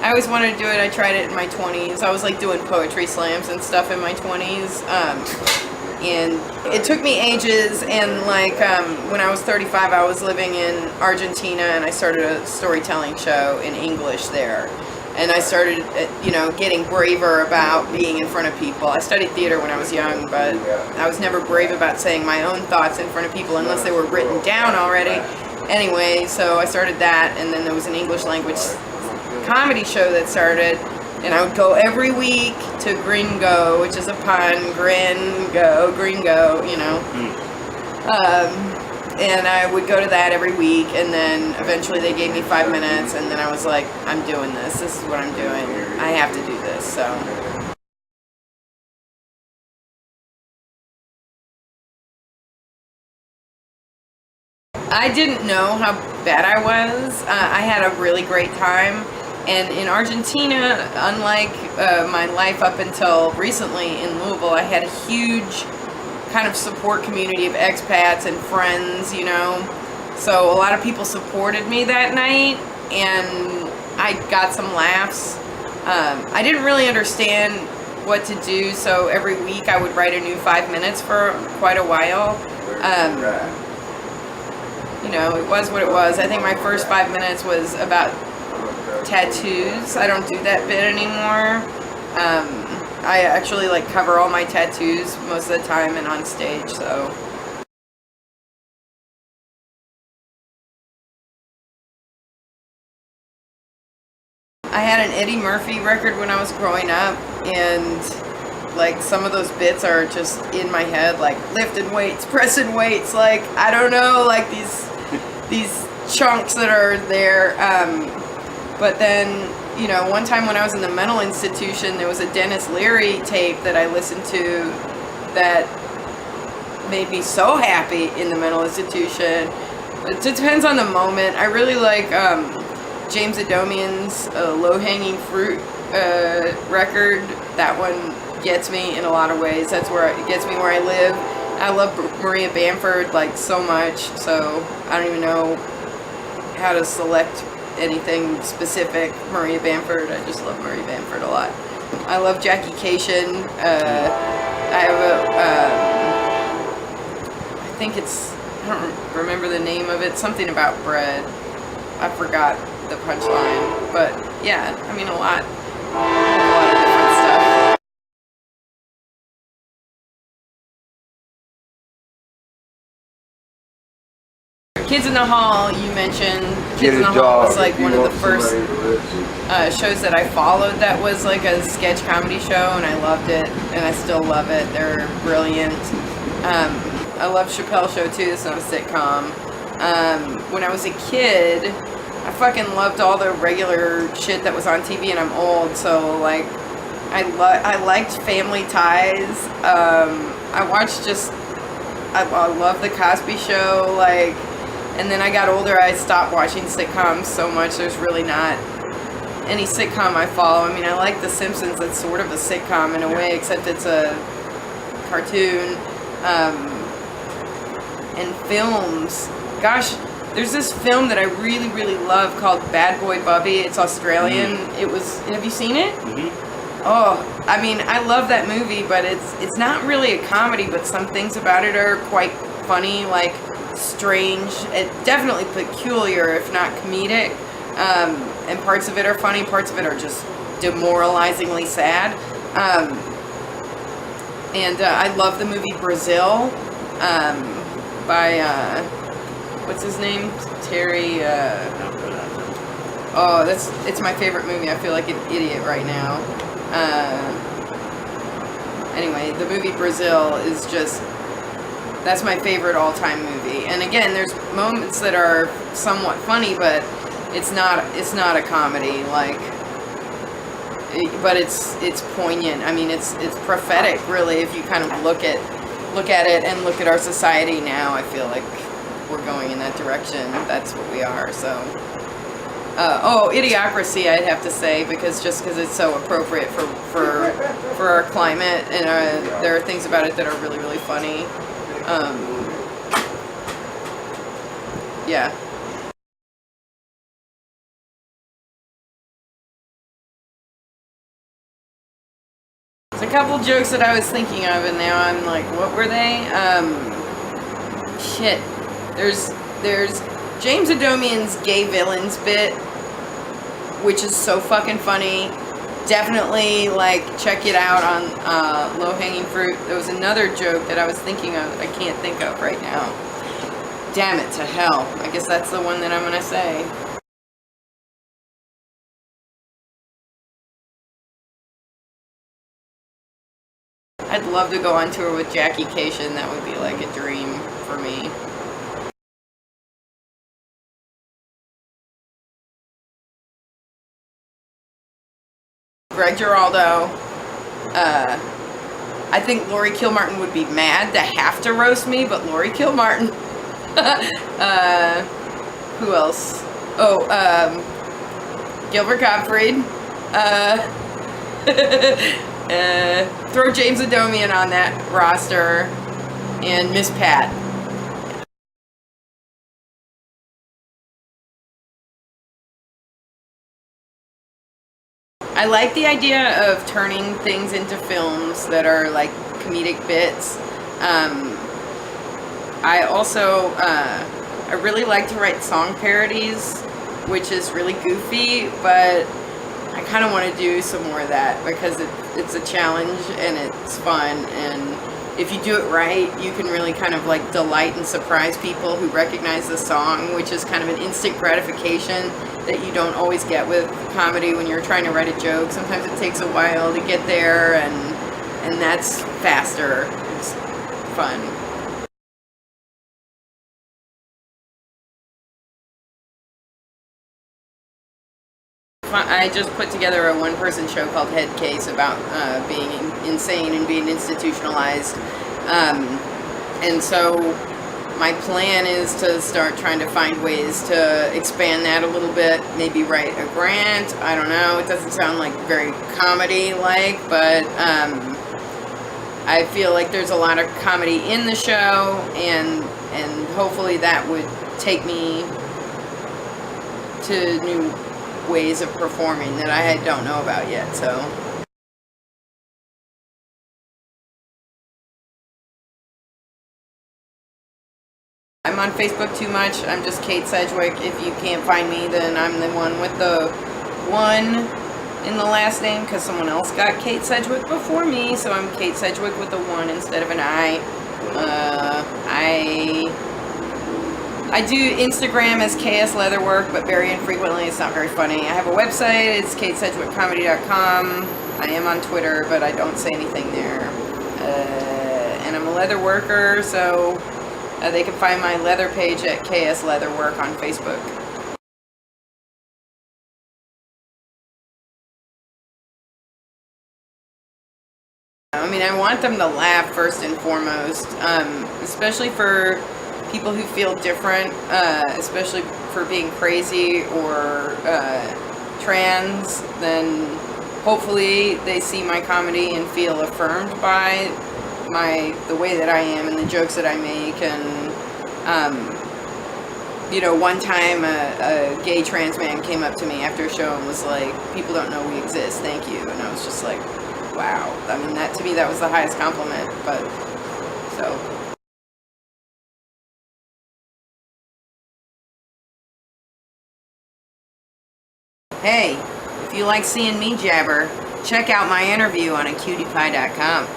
I always wanted to do it. I tried it in my 20s. I was like doing poetry slams and stuff in my 20s. And it took me ages, and like when I was 35 I was living in Argentina, and I started a storytelling show in English there, and I started getting braver about being in front of people. I studied theater when I was young, but I was never brave about saying my own thoughts in front of people unless they were written down already. Anyway, so I started that, and then there was an English language comedy show that started, and I would go every week to Gringo, which is a pun, Gringo, and I would go to that every week, and then eventually they gave me 5 minutes, and then I was like, I'm doing this. This is what I'm doing. I have to do this, so. I didn't know how bad I was. I had a really great time. And in Argentina, unlike my life up until recently in Louisville, I had a huge kind of support community of expats and friends, So a lot of people supported me that night, and I got some laughs. I didn't really understand what to do, so every week I would write a new 5 minutes for quite a while. It was what it was. I think my first 5 minutes was about tattoos. I don't do that bit anymore. I actually cover all my tattoos most of the time and on stage, so. I had an Eddie Murphy record when I was growing up, and some of those bits are just in my head, like lifting weights, pressing weights, I don't know, these chunks that are there. But then, one time when I was in the mental institution, there was a Dennis Leary tape that I listened to that made me so happy in the mental institution. It depends on the moment. I really like James Adomian's Low-Hanging Fruit record. That one gets me in a lot of ways. That's where it gets me where I live. I love Maria Bamford so much, so I don't even know how to select anything specific. Maria Bamford, I just love Maria Bamford a lot. I love Jackie Cation. I have I think it's, I don't remember the name of it, something about bread. I forgot the punchline, but yeah, I mean a lot of different stuff. Kids in the Hall, you mentioned. Kids in the Hall was one of the first shows that I followed that was a sketch comedy show, and I loved it, and I still love it. They're brilliant. I love Chappelle's Show too. It's not a sitcom. When I was a kid, I fucking loved all the regular shit that was on TV, and I'm old, so I liked Family Ties. I watched I love The Cosby Show, and then I got older, I stopped watching sitcoms so much. There's really not any sitcom I follow. I mean, I like The Simpsons. It's sort of a sitcom in a way, except it's a cartoon. And films. Gosh, there's this film that I really, really love called Bad Boy Bubby. It's Australian. Have you seen it? Mm-hmm. Oh, I mean, I love that movie, but it's not really a comedy, but some things about it are quite funny, strange, and definitely peculiar, if not comedic. And parts of it are funny, parts of it are just demoralizingly sad. And I love the movie Brazil, by what's his name? Terry. It's my favorite movie. I feel like an idiot right now. Anyway, the movie Brazil is that's my favorite all-time movie. And again, there's moments that are somewhat funny, but it's not a comedy, but it's poignant. I mean, it's prophetic, really, if you kind of look at it and look at our society now. I feel like we're going in that direction. That's what we are. So, Idiocracy, I'd have to say, because it's so appropriate for our climate, and there are things about it that are really, really funny. Yeah. couple jokes that I was thinking of, and now I'm like, what were they? Shit. There's James Adomian's gay villains bit, which is so fucking funny. Definitely, like, check it out on Low Hanging Fruit. There was another joke that I was thinking of, I can't think of right now. Damn it to hell. I guess that's the one that I'm gonna say. I'd love to go on tour with Jackie Cation. That would be like a dream for me. Greg Giraldo. I think Lori Kilmartin would be mad to have to roast me, but Lori Kilmartin. Who else? Oh, Gilbert Gottfried. Throw James Adomian on that roster, and Miss Pat. I like the idea of turning things into films that are like comedic bits. I also, I really like to write song parodies, which is really goofy, but I kind of want to do some more of that because it's a challenge and it's fun, and if you do it right, you can really kind of like delight and surprise people who recognize the song, which is kind of an instant gratification that you don't always get with comedy when you're trying to write a joke. Sometimes it takes a while to get there, and that's faster. It's fun. I just put together a one-person show called Head Case about being insane and being institutionalized. And so my plan is to start trying to find ways to expand that a little bit, maybe write a grant. I don't know. It doesn't sound like very comedy-like, but I feel like there's a lot of comedy in the show, and hopefully that would take me to new ways of performing that I don't know about yet. So I'm on Facebook too much. I'm just Kate Sedgwick. If you can't find me, then I'm the one with the 1 in the last name, because someone else got Kate Sedgwick before me, so I'm Kate Sedgwick with a 1 instead of an I. I do Instagram as KS Leatherwork, but very infrequently. It's not very funny. I have a website. It's katesedgwickcomedy.com. I am on Twitter, but I don't say anything there. And I'm a leather worker, so they can find my leather page at KS Leatherwork on Facebook. I mean, I want them to laugh first and foremost, especially for people who feel different, especially for being crazy or trans. Then hopefully they see my comedy and feel affirmed by the way that I am and the jokes that I make. And one time a gay trans man came up to me after a show and was like, "People don't know we exist, thank you." And I was just like, wow. I mean, that to me, that was the highest compliment. But so hey, if you like seeing me jabber, check out my interview on acutiepie.com.